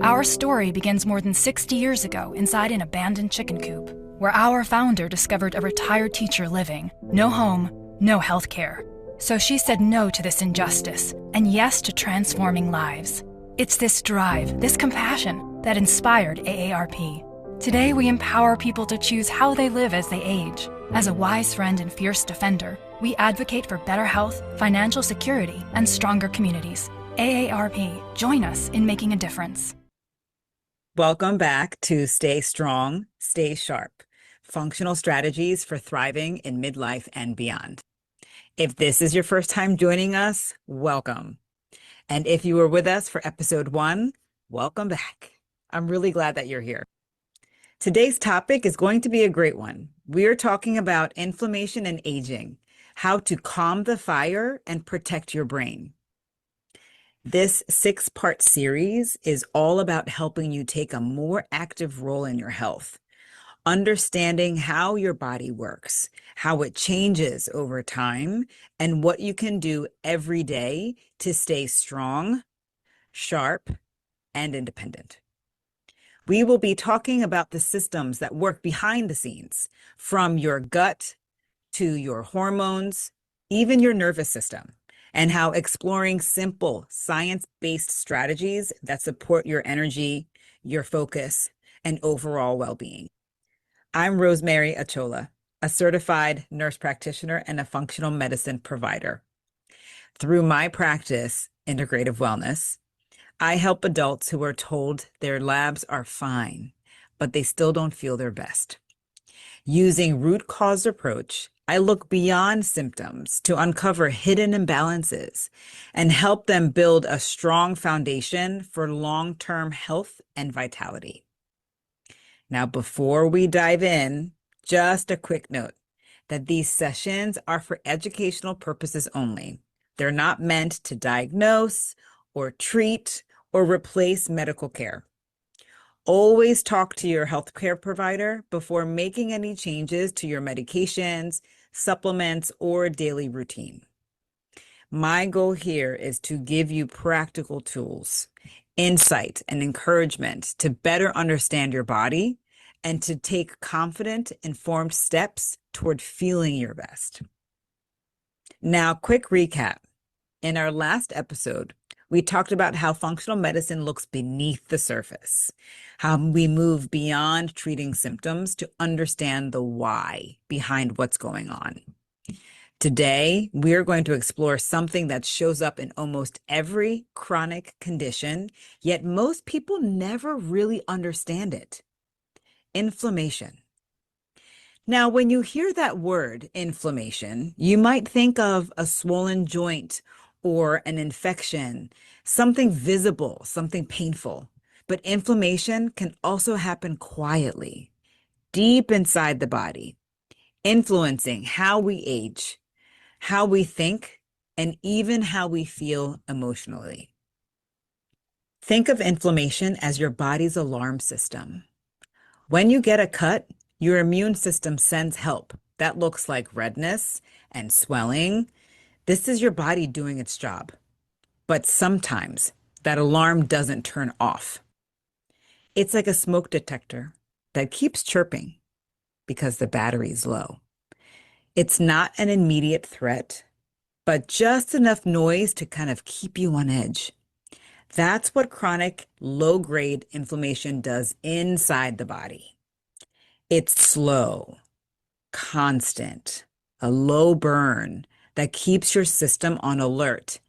Our story begins more than 60 years ago inside an abandoned chicken coop, where our founder discovered a retired teacher living, no home, no health care. So she said no to this injustice and yes to transforming lives. It's this drive, this compassion, that inspired AARP. Today, we empower people to choose how they live as they age. As a wise friend and fierce defender, we advocate for better health, financial security, and stronger communities. AARP, join us in making a difference. Welcome back to Stay Strong, Stay Sharp, Functional Strategies for Thriving in Midlife and Beyond. If this is your first time joining us, welcome. And if you were with us for episode 1, welcome back. I'm really glad that you're here. Today's topic is going to be a great one. We are talking about inflammation and aging, how to calm the fire and protect your brain. This 6-part series is all about helping you take a more active role in your health, understanding how your body works, how it changes over time, and what you can do every day to stay strong, sharp, and independent. We will be talking about the systems that work behind the scenes, from your gut to your hormones, even your nervous system, and how exploring simple science-based strategies that support your energy, your focus, and overall well-being. I'm Rosemary Achola, a certified nurse practitioner and a functional medicine provider. Through my practice, integrative wellness, I help adults who are told their labs are fine, but they still don't feel their best. Using root cause approach, I look beyond symptoms to uncover hidden imbalances and help them build a strong foundation for long-term health and vitality. Now, before we dive in, just a quick note that these sessions are for educational purposes only. They're not meant to diagnose or treat or replace medical care. Always talk to your healthcare provider before making any changes to your medications, supplements, or daily routine. My goal here is to give you practical tools, insight, and encouragement to better understand your body and to take confident, informed steps toward feeling your best. Now, quick recap. In our last episode, we talked about how functional medicine looks beneath the surface, how we move beyond treating symptoms to understand the why behind what's going on. Today, we're going to explore something that shows up in almost every chronic condition, yet most people never really understand it: inflammation. Now, when you hear that word, inflammation, you might think of a swollen joint or an infection, something visible, something painful. But inflammation can also happen quietly, deep inside the body, influencing how we age, how we think, and even how we feel emotionally. Think of inflammation as your body's alarm system. When you get a cut, your immune system sends help. That looks like redness and swelling. This is your body doing its job. But sometimes that alarm doesn't turn off. It's like a smoke detector that keeps chirping because the battery's low. It's not an immediate threat, but just enough noise to kind of keep you on edge. That's what chronic low-grade inflammation does inside the body. It's slow, constant, a low burn that keeps your system on alert,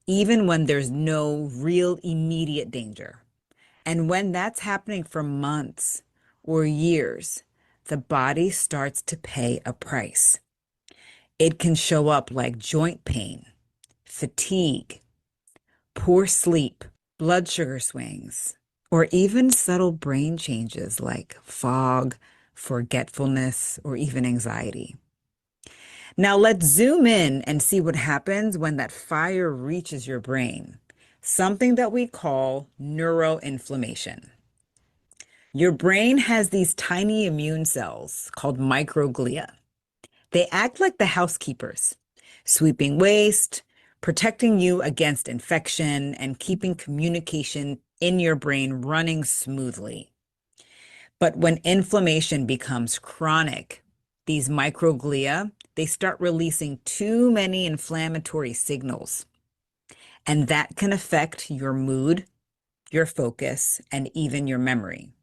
even when there's no real immediate danger. And when that's happening for months or years, the body starts to pay a price. It can show up like joint pain, fatigue, poor sleep, blood sugar swings, or even subtle brain changes like fog, forgetfulness, or even anxiety. Now let's zoom in and see what happens when that fire reaches your brain, something that we call neuroinflammation. Your brain has these tiny immune cells called microglia. They act like the housekeepers, sweeping waste, protecting you against infection, and keeping communication in your brain running smoothly. But when inflammation becomes chronic, these microglia, they start releasing too many inflammatory signals, and that can affect your mood, your focus, and even your memory.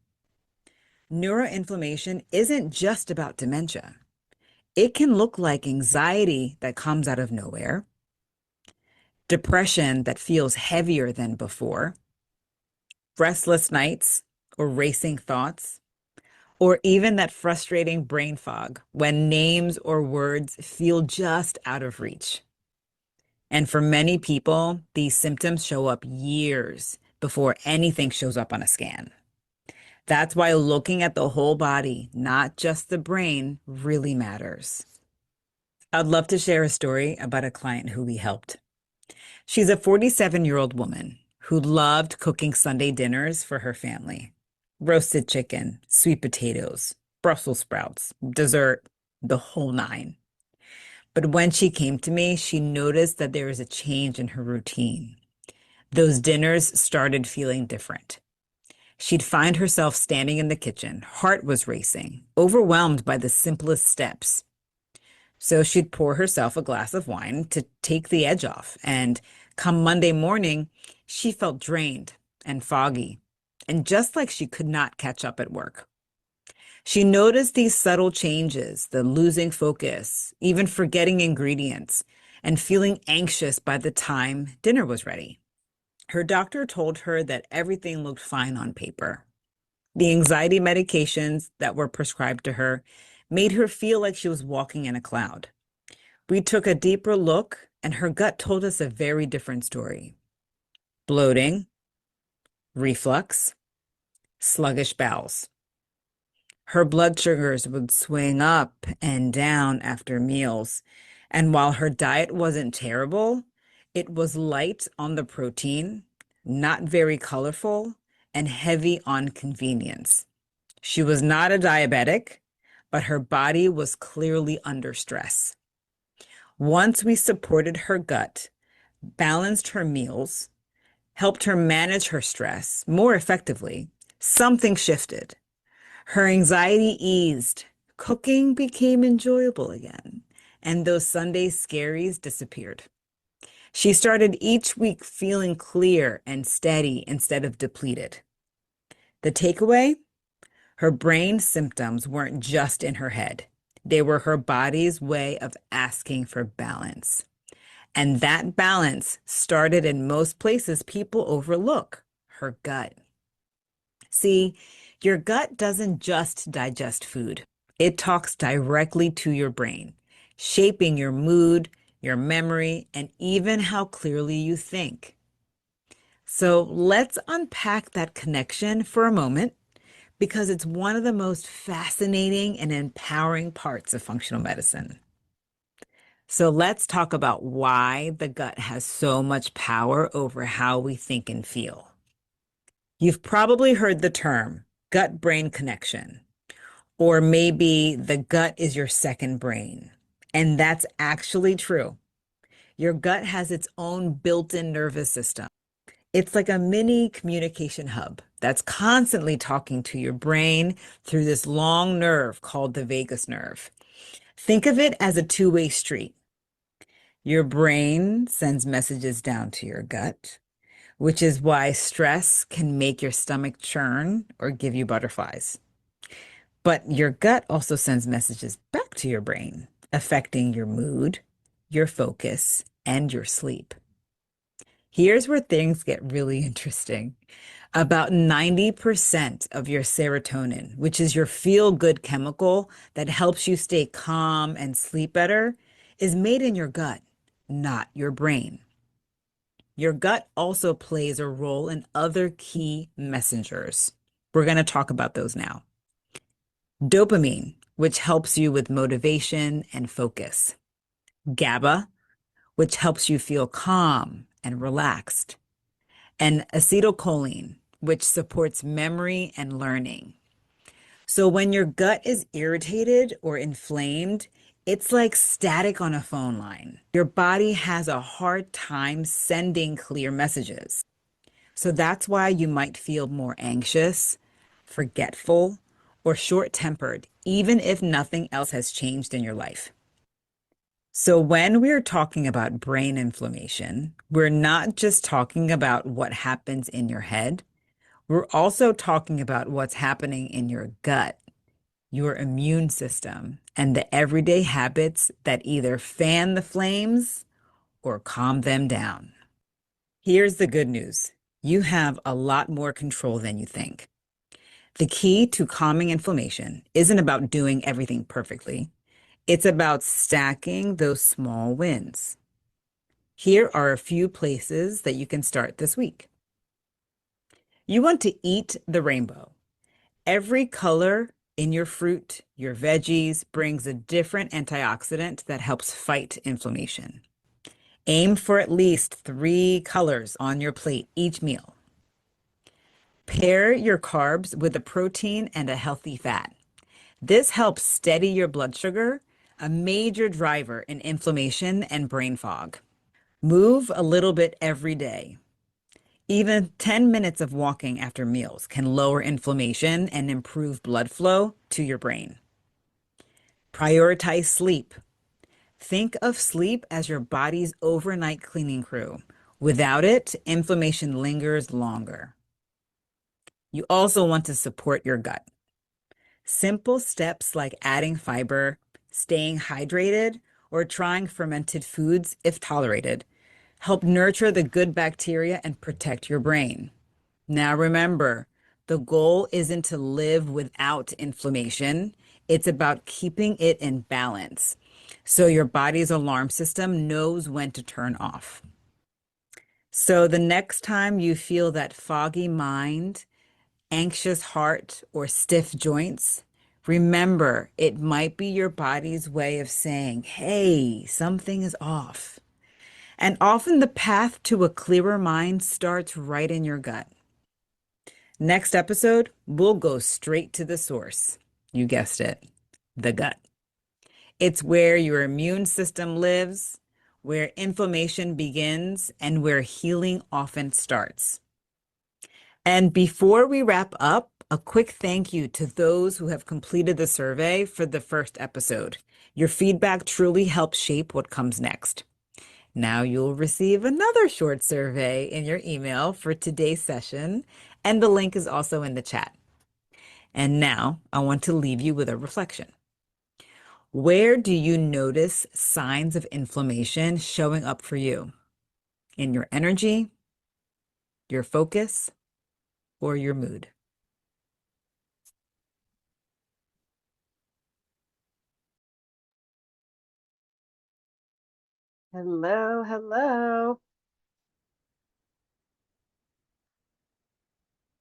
Neuroinflammation isn't just about dementia. It can look like anxiety that comes out of nowhere, depression that feels heavier than before, restless nights or racing thoughts, or even that frustrating brain fog when names or words feel just out of reach. And for many people, these symptoms show up years before anything shows up on a scan. That's why looking at the whole body, not just the brain, really matters. I'd love to share a story about a client who we helped. She's a 47-year-old woman who loved cooking Sunday dinners for her family. Roasted chicken, sweet potatoes, Brussels sprouts, dessert, the whole nine. But when she came to me, she noticed that there was a change in her routine. Those dinners started feeling different. She'd find herself standing in the kitchen, heart was racing, overwhelmed by the simplest steps. So she'd pour herself a glass of wine to take the edge off. And come Monday morning, she felt drained and foggy, and just like she could not catch up at work. She noticed these subtle changes, the losing focus, even forgetting ingredients, and feeling anxious by the time dinner was ready. Her doctor told her that everything looked fine on paper. The anxiety medications that were prescribed to her made her feel like she was walking in a cloud. We took a deeper look, and her gut told us a very different story. Bloating, reflux, sluggish bowels. Her blood sugars would swing up and down after meals. And while her diet wasn't terrible, it was light on the protein, not very colorful, and heavy on convenience. She was not a diabetic, but her body was clearly under stress. Once we supported her gut, balanced her meals, helped her manage her stress more effectively, something shifted. Her anxiety eased, cooking became enjoyable again, and those Sunday scaries disappeared. She started each week feeling clear and steady instead of depleted. The takeaway? Her brain symptoms weren't just in her head. They were her body's way of asking for balance. And that balance started in most places people overlook, her gut. See, your gut doesn't just digest food. It talks directly to your brain, shaping your mood, your memory, and even how clearly you think. So let's unpack that connection for a moment because it's one of the most fascinating and empowering parts of functional medicine. So let's talk about why the gut has so much power over how we think and feel. You've probably heard the term gut-brain connection, or maybe the gut is your second brain. And that's actually true. Your gut has its own built-in nervous system. It's like a mini communication hub that's constantly talking to your brain through this long nerve called the vagus nerve. Think of it as a two-way street. Your brain sends messages down to your gut, which is why stress can make your stomach churn or give you butterflies. But your gut also sends messages back to your brain, affecting your mood, your focus, and your sleep. Here's where things get really interesting. About 90% of your serotonin, which is your feel-good chemical that helps you stay calm and sleep better, is made in your gut, not your brain. Your gut also plays a role in other key messengers. We're going to talk about those now. Dopamine, which helps you with motivation and focus. GABA, which helps you feel calm and relaxed. And acetylcholine, which supports memory and learning. So when your gut is irritated or inflamed, it's like static on a phone line. Your body has a hard time sending clear messages. So that's why you might feel more anxious, forgetful, or short-tempered, even if nothing else has changed in your life. So when we're talking about brain inflammation, we're not just talking about what happens in your head. We're also talking about what's happening in your gut, your immune system, and the everyday habits that either fan the flames or calm them down. Here's the good news. You have a lot more control than you think. The key to calming inflammation isn't about doing everything perfectly. It's about stacking those small wins. Here are a few places that you can start this week. You want to eat the rainbow. Every color in your fruit, your veggies, brings a different antioxidant that helps fight inflammation. Aim for at least 3 colors on your plate each meal. Pair your carbs with a protein and a healthy fat. This helps steady your blood sugar, a major driver in inflammation and brain fog. Move a little bit every day. Even 10 minutes of walking after meals can lower inflammation and improve blood flow to your brain. Prioritize sleep. Think of sleep as your body's overnight cleaning crew. Without it, inflammation lingers longer. You also want to support your gut. Simple steps like adding fiber, staying hydrated, or trying fermented foods, if tolerated, help nurture the good bacteria and protect your brain. Now remember, the goal isn't to live without inflammation. It's about keeping it in balance so your body's alarm system knows when to turn off. So the next time you feel that foggy mind, anxious heart, or stiff joints, remember it might be your body's way of saying, hey, something is off. And often the path to a clearer mind starts right in your gut. Next episode, we'll go straight to the source. You guessed it, the gut. It's where your immune system lives, where inflammation begins, and where healing often starts. And before we wrap up, a quick thank you to those who have completed the survey for the first episode. Your feedback truly helps shape what comes next. Now you'll receive another short survey in your email for today's session, and the link is also in the chat. And now I want to leave you with a reflection. Where do you notice signs of inflammation showing up for you? In your energy, your focus, or your mood? Hello, hello.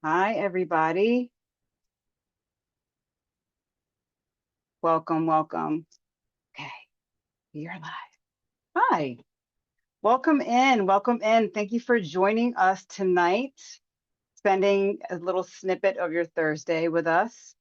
Hi, everybody. Welcome, welcome. Okay, you're live. Hi, welcome in, welcome in. Thank you for joining us tonight, spending a little snippet of your Thursday with us.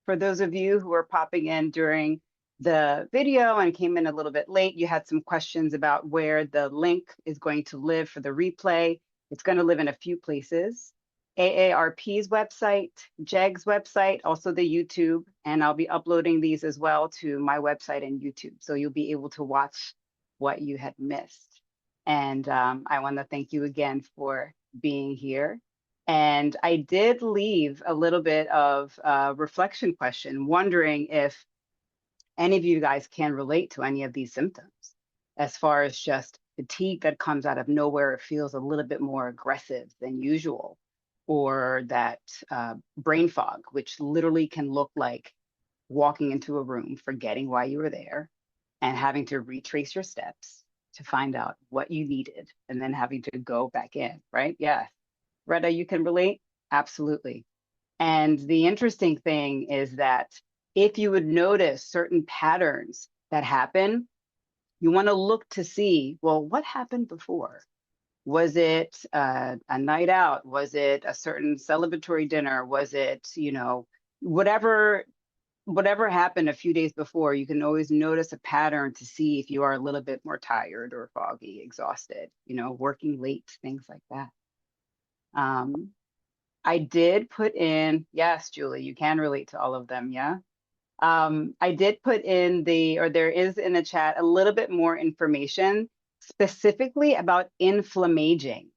For those of you who are popping in during the video and came in a little bit late, you had some questions about where the link is going to live for the replay. It's going to live in a few places. AARP's website, JEG's website, also the YouTube, and I'll be uploading these as well to my website and YouTube. So you'll be able to watch what you had missed. And I want to thank you again for being here. And I did leave a little bit of a reflection question, wondering if any of you guys can relate to any of these symptoms, as far as just fatigue that comes out of nowhere. It feels a little bit more aggressive than usual, or that brain fog, which literally can look like walking into a room, forgetting why you were there, and having to retrace your steps to find out what you needed, and then having to go back in, right? Yeah. Retta, you can relate? Absolutely. And the interesting thing is that if you would notice certain patterns that happen, you want to look to see, well, what happened before? Was it a night out? Was it a certain celebratory dinner? Was it, whatever happened a few days before? You can always notice a pattern to see if you are a little bit more tired or foggy, exhausted, working late, things like that. Um, I did put in, yes, Julie, you can relate to all of them, yeah? I did put in or there is in the chat a little bit more information specifically about inflammaging.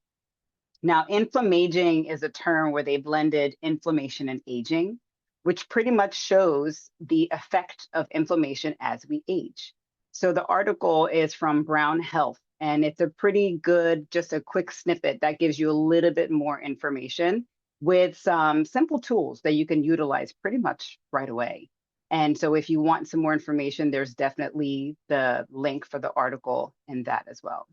Now, inflammaging is a term where they blended inflammation and aging, which pretty much shows the effect of inflammation as we age. So the article is from Brown Health, and it's a pretty good, just a quick snippet that gives you a little bit more information with some simple tools that you can utilize pretty much right away. And so if you want some more information, there's definitely the link for the article in that as well.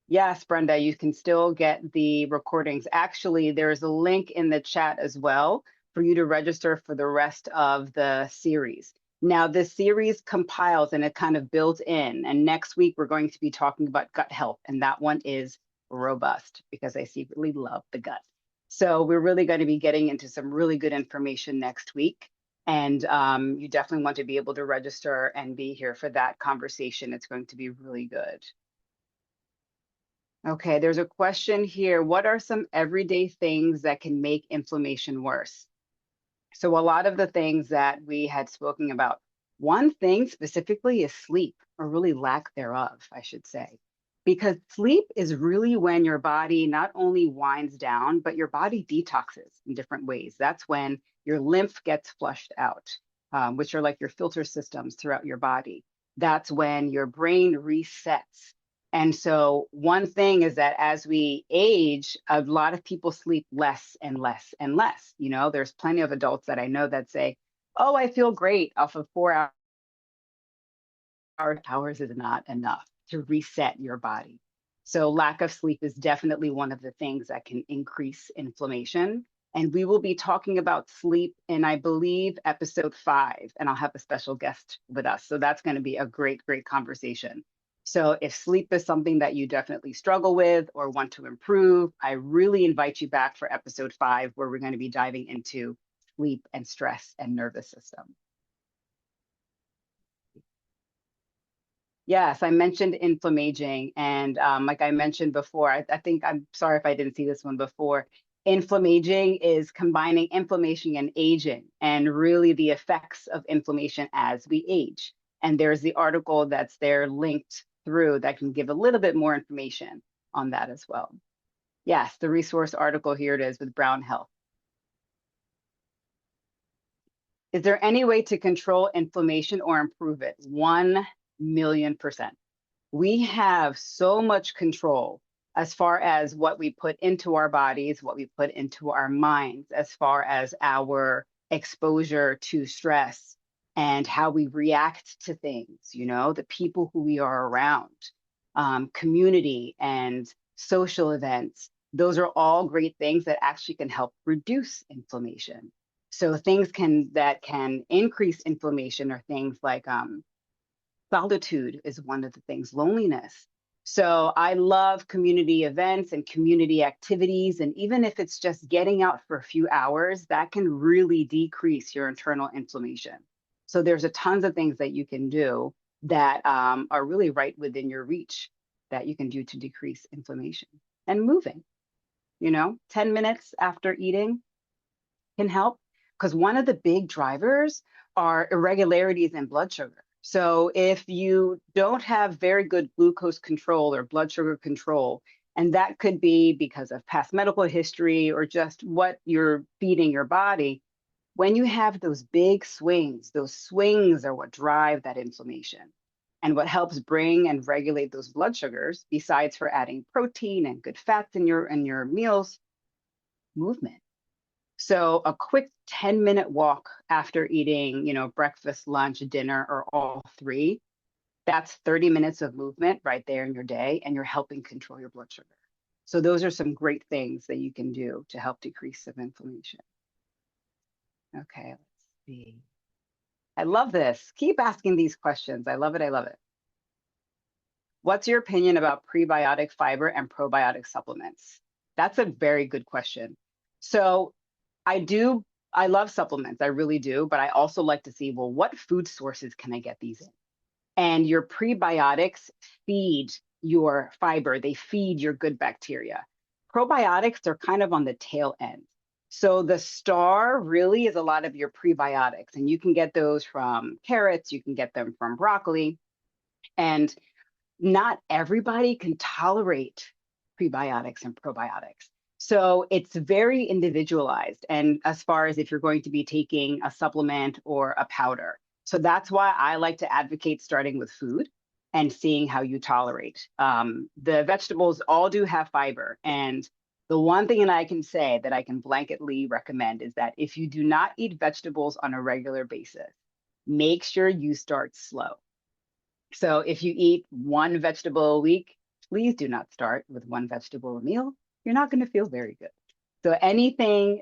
Yes, Brenda, you can still get the recordings. Actually, there's a link in the chat as well for you to register for the rest of the series. Now, this series compiles and it kind of builds in. And next week, we're going to be talking about gut health. And that one is robust because I secretly love the gut. So we're really going to be getting into some really good information next week. And you definitely want to be able to register and be here for that conversation. It's going to be really good. Okay, there's a question here. What are some everyday things that can make inflammation worse? So a lot of the things that we had spoken about, one thing specifically is sleep, or really lack thereof, I should say. Because sleep is really when your body not only winds down, but your body detoxes in different ways. That's when your lymph gets flushed out, which are like your filter systems throughout your body. That's when your brain resets. And so, one thing is that as we age, a lot of people sleep less and less and less. You know, there's plenty of adults that I know that say, oh, I feel great off of 4 hours. Hours is not enough to reset your body. So, lack of sleep is definitely one of the things that can increase inflammation. And we will be talking about sleep in, I believe, episode 5, and I'll have a special guest with us. So, that's going to be a great, great conversation. So, if sleep is something that you definitely struggle with or want to improve, I really invite you back for episode 5, where we're going to be diving into sleep and stress and nervous system. Yes, I mentioned inflammaging. And like I mentioned before, I think I'm sorry if I didn't see this one before. Inflammaging is combining inflammation and aging and really the effects of inflammation as we age. And there's the article that's there linked through that can give a little bit more information on that as well. Yes, the resource article, here it is with Brown Health. Is there any way to control inflammation or improve it? 1,000,000%. We have so much control as far as what we put into our bodies, what we put into our minds, as far as our exposure to stress and how we react to things, you know, the people who we are around, community and social events. Those are all great things that actually can help reduce inflammation. So things that can increase inflammation are things like solitude is one of the things, loneliness. So I love community events and community activities. And even if it's just getting out for a few hours, that can really decrease your internal inflammation. So there's a tons of things that you can do that are really right within your reach that you can do to decrease inflammation. And moving, 10 minutes after eating can help, because one of the big drivers are irregularities in blood sugar. So if you don't have very good glucose control or blood sugar control, and that could be because of past medical history or just what you're feeding your body, when you have those big swings, those swings are what drive that inflammation. And what helps bring and regulate those blood sugars, besides for adding protein and good fats in your meals, movement. So a quick 10-minute walk after eating, breakfast, lunch, dinner, or all three, that's 30 minutes of movement right there in your day, and you're helping control your blood sugar. So those are some great things that you can do to help decrease some inflammation. Okay, let's see. I love this. Keep asking these questions. I love it. I love it. What's your opinion about prebiotic fiber and probiotic supplements? That's a very good question. So I love supplements, I really do, but I also like to see, well, what food sources can I get these in? And your prebiotics feed your fiber, they feed your good bacteria. Probiotics are kind of on the tail end. So the star really is a lot of your prebiotics, and you can get those from carrots, you can get them from broccoli, and not everybody can tolerate prebiotics and probiotics. So it's very individualized. And as far as if you're going to be taking a supplement or a powder. So that's why I like to advocate starting with food and seeing how you tolerate. The vegetables all do have fiber. And the one thing that I can say that I can blanketly recommend is that if you do not eat vegetables on a regular basis, make sure you start slow. So if you eat one vegetable a week, please do not start with one vegetable a meal. You're not going to feel very good. So anything,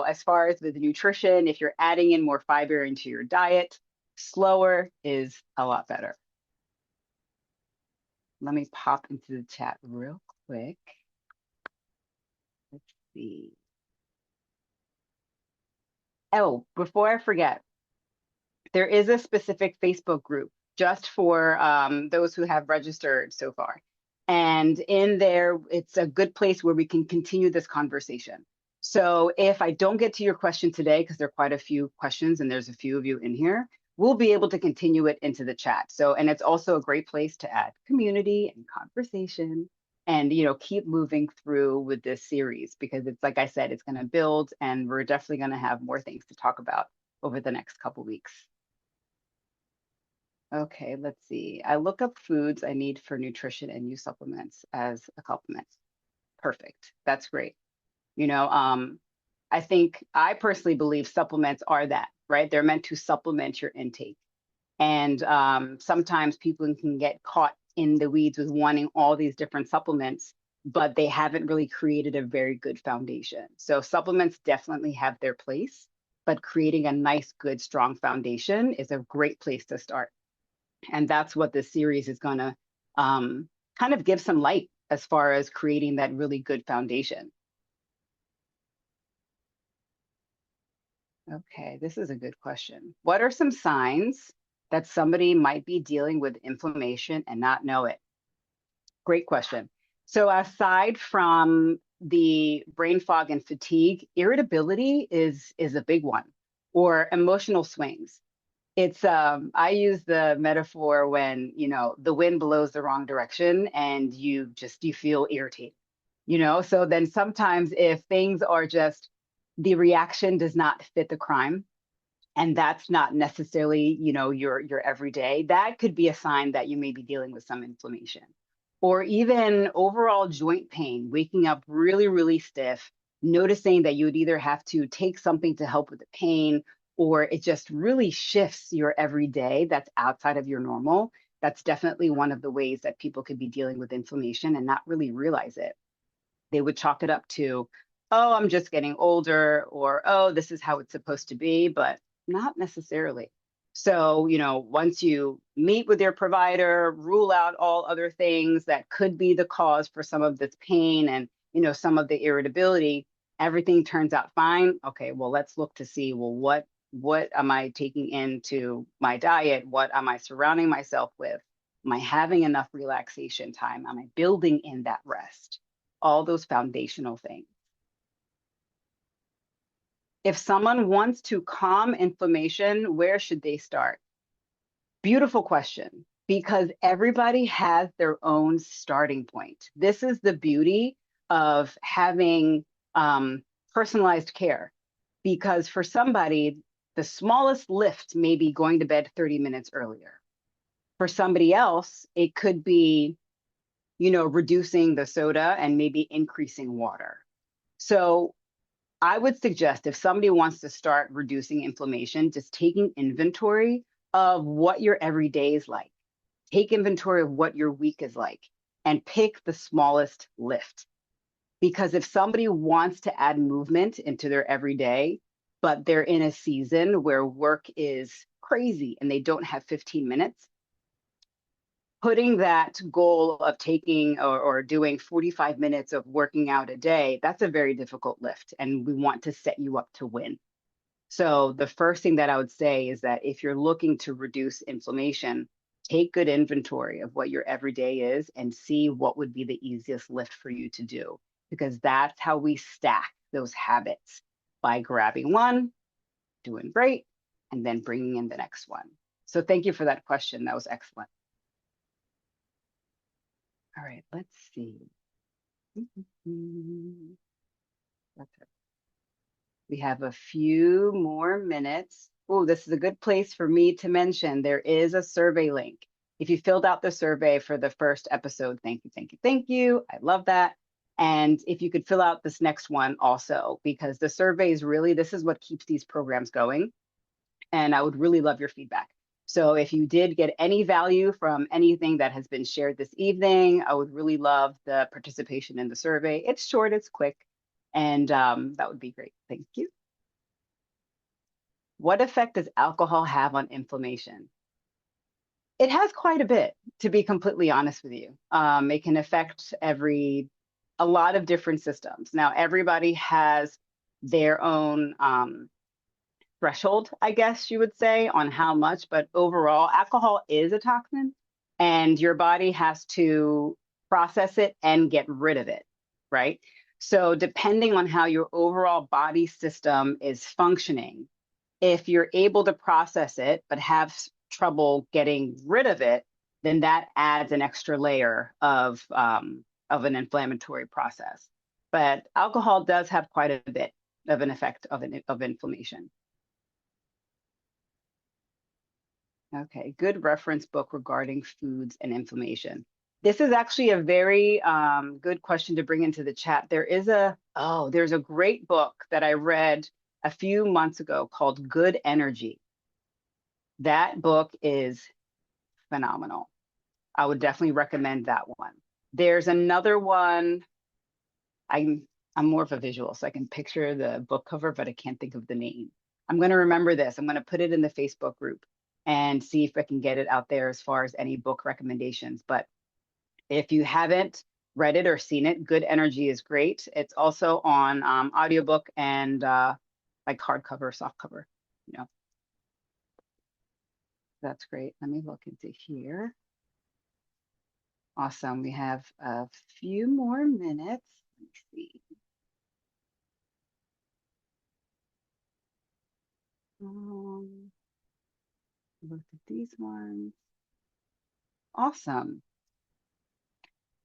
as far as with nutrition, if you're adding in more fiber into your diet, slower is a lot better. Let me pop into the chat real quick. Let's see. Oh, before I forget, there is a specific Facebook group just for those who have registered so far. And in there, it's a good place where we can continue this conversation. So if I don't get to your question today, because there are quite a few questions and there's a few of you in here, we'll be able to continue it into the chat. So, and it's also a great place to add community and conversation and, keep moving through with this series, because it's, like I said, it's going to build, and we're definitely going to have more things to talk about over the next couple weeks. Okay, let's see. I look up foods I need for nutrition and use supplements as a complement. Perfect. That's great. I think I personally believe supplements are that, right? They're meant to supplement your intake. And sometimes people can get caught in the weeds with wanting all these different supplements, but they haven't really created a very good foundation. So supplements definitely have their place, but creating a nice, good, strong foundation is a great place to start. And that's what this series is going to kind of give some light as far as creating that really good foundation. Okay, this is a good question. What are some signs that somebody might be dealing with inflammation and not know it? Great question. So aside from the brain fog and fatigue, irritability is a big one, or emotional swings. It's I use the metaphor when, the wind blows the wrong direction and you feel irritated, so then sometimes if things are just the reaction does not fit the crime, and that's not necessarily, your everyday, that could be a sign that you may be dealing with some inflammation. Or even overall joint pain, waking up really, really stiff, noticing that you would either have to take something to help with the pain, or it just really shifts your everyday that's outside of your normal. That's definitely one of the ways that people could be dealing with inflammation and not really realize it. They would chalk it up to, oh, I'm just getting older, or, oh, this is how it's supposed to be, but not necessarily. So, once you meet with your provider, rule out all other things that could be the cause for some of this pain and, some of the irritability, everything turns out fine. Okay, well, let's look to see, well, what am I taking into my diet? What am I surrounding myself with? Am I having enough relaxation time? Am I building in that rest? All those foundational things. If someone wants to calm inflammation, where should they start? Beautiful question, because everybody has their own starting point. This is the beauty of having personalized care, because for somebody, the smallest lift may be going to bed 30 minutes earlier. For somebody else, it could be, reducing the soda and maybe increasing water. So I would suggest if somebody wants to start reducing inflammation, just taking inventory of what your everyday is like. Take inventory of what your week is like and pick the smallest lift. Because if somebody wants to add movement into their everyday, but they're in a season where work is crazy and they don't have 15 minutes, putting that goal of taking or doing 45 minutes of working out a day, that's a very difficult lift. And we want to set you up to win. So the first thing that I would say is that if you're looking to reduce inflammation, take good inventory of what your everyday is and see what would be the easiest lift for you to do. because that's how we stack those habits, by grabbing one, doing great, and then bringing in the next one. So thank you for that question. That was excellent. All right, let's see. That's it. We have a few more minutes. Oh, this is a good place for me to mention there is a survey link. If you filled out the survey for the first episode, thank you, thank you, thank you. I love that. And if you could fill out this next one also, because the survey is really, this is what keeps these programs going. And I would really love your feedback. So if you did get any value from anything that has been shared this evening, I would really love the participation in the survey. It's short, it's quick, and that would be great. Thank you. What effect does alcohol have on inflammation? It has quite a bit, to be completely honest with you. It can affect a lot of different systems. Now, everybody has their own threshold, I guess you would say, on how much, but overall, alcohol is a toxin, and your body has to process it and get rid of it, right? So depending on how your overall body system is functioning, if you're able to process it but have trouble getting rid of it, then that adds an extra layer of an inflammatory process. But alcohol does have quite a bit of an effect of inflammation. Okay, good reference book regarding foods and inflammation. This is actually a very good question to bring into the chat. There's a great book that I read a few months ago called Good Energy. That book is phenomenal. I would definitely recommend that one. There's another one. I'm more of a visual, so I can picture the book cover, but I can't think of the name. I'm going to remember this. I'm going to put it in the Facebook group and see if I can get it out there as far as any book recommendations. But if you haven't read it or seen it, Good Energy is great. It's also on audiobook and like hardcover, softcover, you know. That's great. Let me look into here. Awesome. We have a few more minutes. Let me see. Look at these ones. Awesome.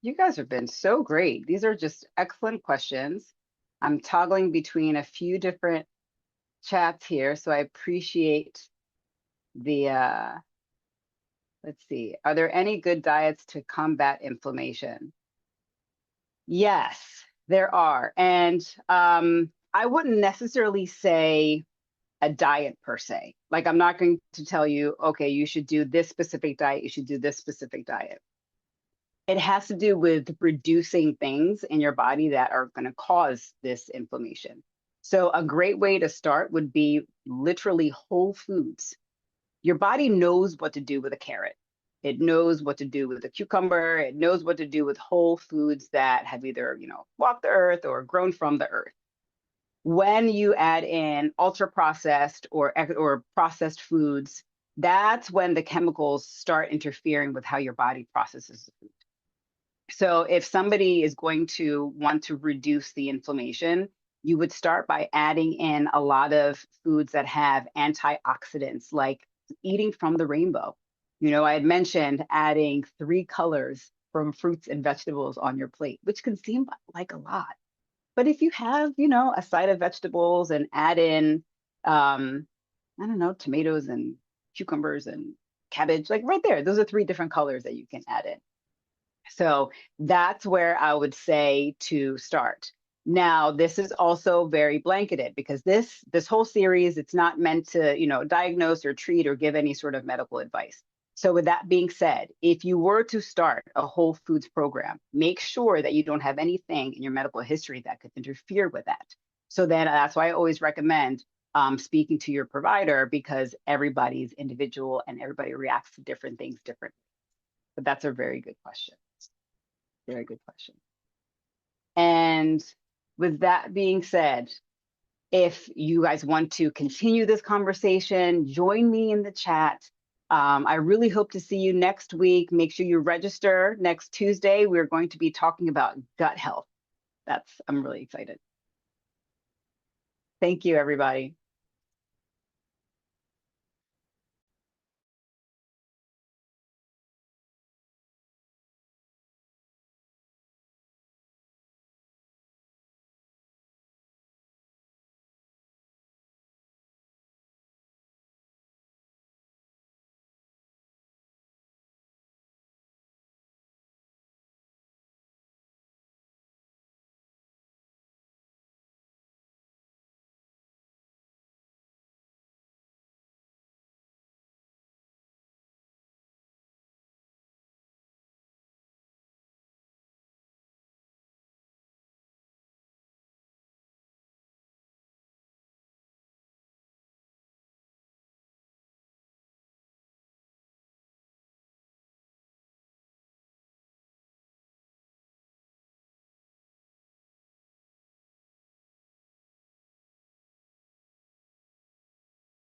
You guys have been so great. These are just excellent questions. I'm toggling between a few different chats here, so I appreciate the, let's see, are there any good diets to combat inflammation? Yes, there are. And I wouldn't necessarily say a diet per se. Like, I'm not going to tell you, okay, you should do this specific diet, you should do this specific diet. It has to do with reducing things in your body that are going to cause this inflammation. So a great way to start would be literally whole foods. Your body knows what to do with a carrot. It knows what to do with a cucumber. It knows what to do with whole foods that have either, walked the earth or grown from the earth. When you add in ultra processed or processed foods, that's when the chemicals start interfering with how your body processes the food. So if somebody is going to want to reduce the inflammation, you would start by adding in a lot of foods that have antioxidants, like eating from the rainbow. I had mentioned adding 3 colors from fruits and vegetables on your plate, which can seem like a lot. But if you have, a side of vegetables and add in, tomatoes and cucumbers and cabbage, like right there, those are 3 different colors that you can add in. So that's where I would say to start. Now, this is also very blanketed because this whole series, it's not meant to, diagnose or treat or give any sort of medical advice. So with that being said, if you were to start a whole foods program, make sure that you don't have anything in your medical history that could interfere with that. So then that's why I always recommend speaking to your provider, because everybody's individual and everybody reacts to different things differently. But that's a very good question. Very good question. And with that being said, if you guys want to continue this conversation, join me in the chat. I really hope to see you next week. Make sure you register next Tuesday. We're going to be talking about gut health. I'm really excited. Thank you, everybody.